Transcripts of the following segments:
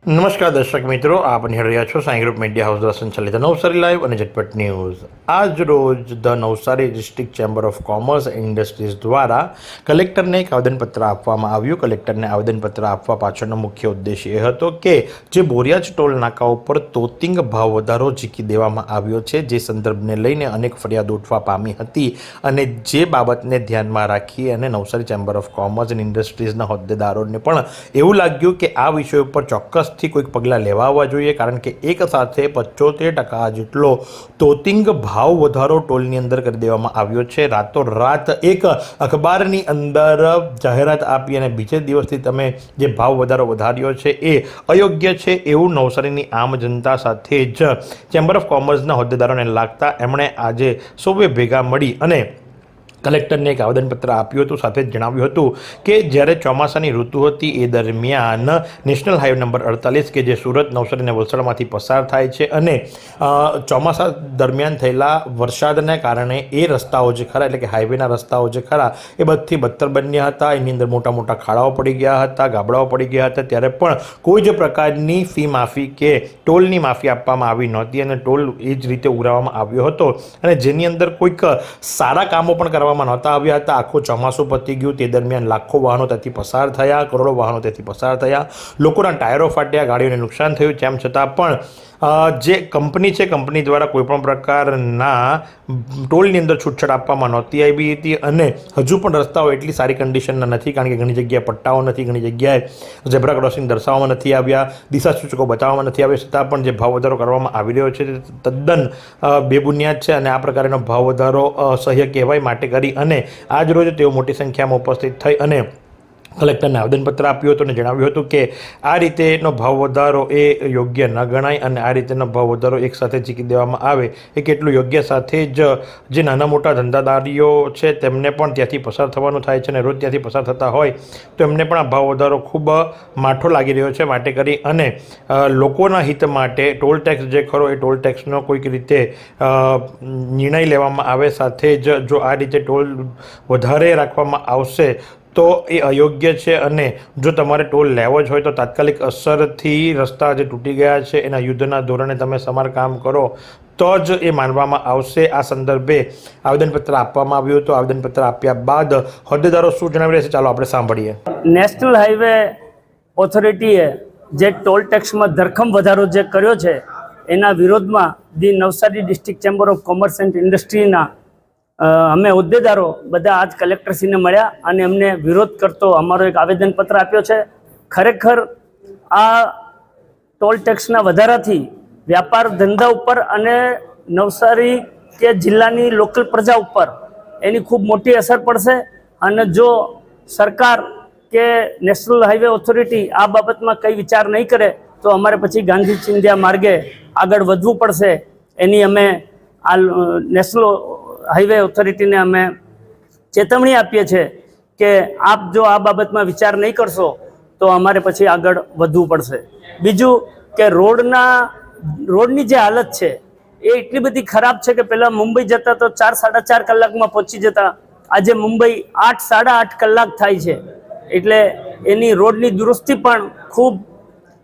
નમસ્કાર દર્શક મિત્રો, આપ નિહાળી રહ્યા છો સાઈ ગ્રુપ મીડિયા હાઉસ દ્વારા સંચાલિત નવસારી લાઈવ અને ઝટપટ ન્યૂઝ। આજ રોજ the Navsari district chamber of commerce and industries દ્વારા કલેક્ટરને એક આવેદનપત્ર આપવામાં આવ્યું। કલેક્ટરને આવેદનપત્ર આપવા પાછળનો મુખ્ય ઉદ્દેશ એ હતો કે જે બોરિયાજ ટોલ નાકાઓ પર તોતિંગ ભાવ વધારો ઝીકી દેવામાં આવ્યો છે, જે સંદર્ભને લઈને અનેક ફરિયાદ ઉઠવા પામી હતી અને જે બાબતને ધ્યાનમાં રાખી અને Navsari chamber of commerce and ઇન્ડસ્ટ્રીઝના હોદ્દેદારોને પણ એવું લાગ્યું કે આ વિષય ઉપર ચોક્કસ થી કોઈક પગલાં લેવા આવવા જોઈએ, કારણ કે એક સાથે 75% જેટલો તોતિંગ ભાવ વધારો ટોલની અંદર કરી દેવામાં આવ્યો છે। રાતોરાત એક અખબારની અંદર જાહેરાત આપી અને બીજે દિવસથી તમે જે ભાવ વધારો વધાર્યો છે એ અયોગ્ય છે એવું નવસારીની આમ જનતા સાથે જ ચેમ્બર ઓફ કોમર્સના હોદ્દેદારોને લાગતા એમણે આજે સૌએ ભેગા મળી અને કલેક્ટરને એક આવેદનપત્ર આપ્યું હતું। સાથે જ જણાવ્યું હતું કે જ્યારે ચોમાસાની ઋતુ હતી એ દરમિયાન નેશનલ હાઈવે નંબર 48 કે જે સુરત, નવસારી અને વલસાડમાંથી પસાર થાય છે અને ચોમાસા દરમિયાન થયેલા વરસાદને કારણે એ રસ્તાઓ જે ખરા એટલે કે હાઈવેના રસ્તાઓ જે ખરા એ બધથી બદતર બન્યા હતા। એની અંદર મોટા મોટા ખાડાઓ પડી ગયા હતા, ગાબડાઓ પડી ગયા હતા, ત્યારે પણ કોઈ જ પ્રકારની ફી માફી કે ટોલની માફી આપવામાં આવી નહોતી અને ટોલ એ જ રીતે ઉઘરાવવામાં આવ્યો હતો અને જેની અંદર કોઈક સારા કામો પણ કરવામાં નહોતા આવ્યા હતા। આખું ચોમાસું પતી ગયું, તે દરમિયાન લાખો વાહનો ત્યાંથી પસાર થયા, કરોડો વાહનો ત્યાંથી પસાર થયા, લોકોના ટાયરો ફાટ્યા, ગાડીઓને નુકસાન થયું। તેમ છતાં પણ જે કંપની છે, કંપની દ્વારા કોઈપણ પ્રકારના ટોલની અંદર છૂટછાટ આપવામાં નહોતી આવી હતી અને હજુ પણ રસ્તાઓ એટલી સારી કન્ડિશનના નથી, કારણ કે ઘણી જગ્યાએ પટ્ટાઓ નથી, ઘણી જગ્યાએ ઝેબ્રા ક્રોસિંગ દર્શાવવામાં નથી આવ્યા, દિશા સૂચકો બતાવવામાં નથી આવ્યા, છતાં પણ જે ભાવ વધારો કરવામાં આવી રહ્યો છે તે તદ્દન બેબુનિયાદ છે અને આ પ્રકારનો ભાવ વધારો અસહ્ય કહેવાય। માટે કરી અને આજ રોજ તેઓ મોટી સંખ્યામાં ઉપસ્થિત થઈ અને કલેક્ટરને આવેદનપત્ર આપ્યું હતું અને જણાવ્યું હતું કે આ રીતેનો ભાવ વધારો એ યોગ્ય ન ગણાય અને આ રીતેનો ભાવ વધારો એકસાથે ઝીકી દેવામાં આવે એ કેટલું યોગ્ય। સાથે જ જે નાના મોટા ધંધાદારીઓ છે તેમને પણ ત્યાંથી પસાર થવાનું થાય છે અને રોજ ત્યાંથી પસાર થતા હોય તો એમને પણ આ ભાવ વધારો ખૂબ માઠો લાગી રહ્યો છે। માટે કરી અને લોકોના હિત માટે ટોલ ટેક્સ જે ખરો એ ટોલ ટેક્સનો કોઈક રીતે નિર્ણય લેવામાં આવે। સાથે જ જો આ રીતે ટોલ વધારે રાખવામાં આવશે તો એ અયોગ્ય છે અને જો તમારે ટોલ લેવો જ હોય તો તાત્કાલિક અસરથી રસ્તા જે તૂટી ગયા છે એના યુદ્ધના ધોરણે તમે સમારકામ કરો તો જ એ માનવામાં આવશે। આ સંદર્ભે આવેદનપત્ર આપવામાં આવ્યું હતું। આવેદનપત્ર આપ્યા બાદ હોદ્દેદારો શું જણાવી રહ્યા છે ચાલો આપણે સાંભળીએ। નેશનલ હાઈવે ઓથોરિટીએ જે ટોલ ટેક્સમાં ધરખમ વધારો જે કર્યો છે એના વિરોધમાં the Navsari district chamber of commerce and ઇન્ડસ્ટ્રીના અમે હોદ્દેદારો બધા આજ કલેક્ટરશ્રીને મળ્યા અને એમને વિરોધ કરતો અમારો એક આવેદનપત્ર આપ્યો છે। ખરેખર આ ટોલ ટેક્સના વધારાથી વ્યાપાર ધંધા ઉપર અને નવસારી કે જિલ્લાની લોકલ પ્રજા ઉપર એની ખૂબ મોટી અસર પડશે અને જો સરકાર કે નેશનલ હાઈવે ઓથોરિટી આ બાબતમાં કંઈ વિચાર નહીં કરે તો અમારે પછી ગાંધી ચિંધ્યા માર્ગે આગળ વધવું પડશે। એની અમે આ નેશનલ હાઈવે ઓથોરિટીને અમે ચેતવણી આપીએ છીએ કે આપ જો આ બાબતમાં વિચાર નહીં કરશો તો અમારે પછી આગળ વધવું પડશે। બીજું કે રોડની જે હાલત છે એ એટલી બધી ખરાબ છે કે પહેલાં મુંબઈ જતા તો 4-4.5 કલાકમાં પહોંચી જતા, આજે મુંબઈ 8-8.5 કલાક થાય છે। એટલે એની રોડની દુરસ્તી પણ ખૂબ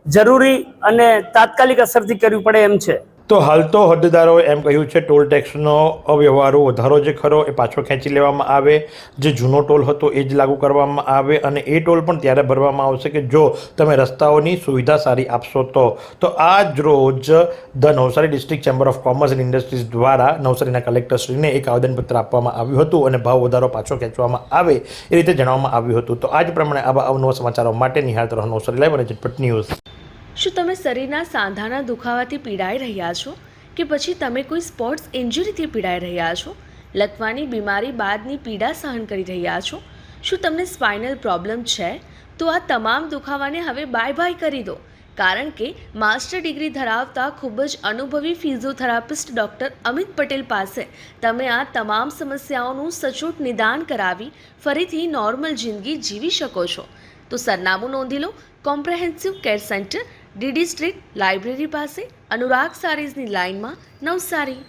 જરૂરી અને તાત્કાલિક અસરથી કરવી પડે એમ છે। તો હાલ તો હોદ્દેદારોએ એમ કહ્યું છે ટોલ ટેક્સનો અવ્યવહારુ વધારો જે ખરો એ પાછો ખેંચી લેવામાં આવે, જે જૂનો ટોલ હતો એ જ લાગુ કરવામાં આવે અને એ ટોલ પણ ત્યારે ભરવામાં આવશે કે જો તમે રસ્તાઓની સુવિધા સારી આપશો તો આજ રોજ the Navsari district chamber of commerce and industries દ્વારા નવસારીના કલેક્ટરશ્રીને એક આવેદનપત્ર આપવામાં આવ્યું હતું અને ભાવ વધારો પાછો ખેંચવામાં આવે એ રીતે જણાવવામાં આવ્યું હતું। તો આ જ પ્રમાણે આવા અવનવા સમાચારો માટે નિહાળતા રહો નવસારી લાઈવ અને ઝટપટ ન્યૂઝ। શું તમે શરીરના સાંધાના દુખાવાથી પીડાઈ રહ્યા છો કે પછી તમે કોઈ સ્પોર્ટ્સ ઇન્જરીથી પીડાઈ રહ્યા છો? લકવાની બીમારી બાદની પીડા સહન કરી રહ્યા છો? શું તમને સ્પાઇનલ પ્રોબ્લેમ છે? તો આ તમામ દુખાવાને હવે બાય કરી દો, કારણ કે માસ્ટર ડિગ્રી ધરાવતા ખૂબ જ અનુભવી ફિઝિયોથેરાપિસ્ટ ડૉક્ટર અમિત પટેલ પાસે તમે આ તમામ સમસ્યાઓનું સચોટ નિદાન કરાવી ફરીથી નોર્મલ જિંદગી જીવી શકો છો। તો સરનામું નોંધી લો, comprehensive care centre, DD street, library પાસે, અનુરાગ સારીઝની લાઇનમાં, નવસારી।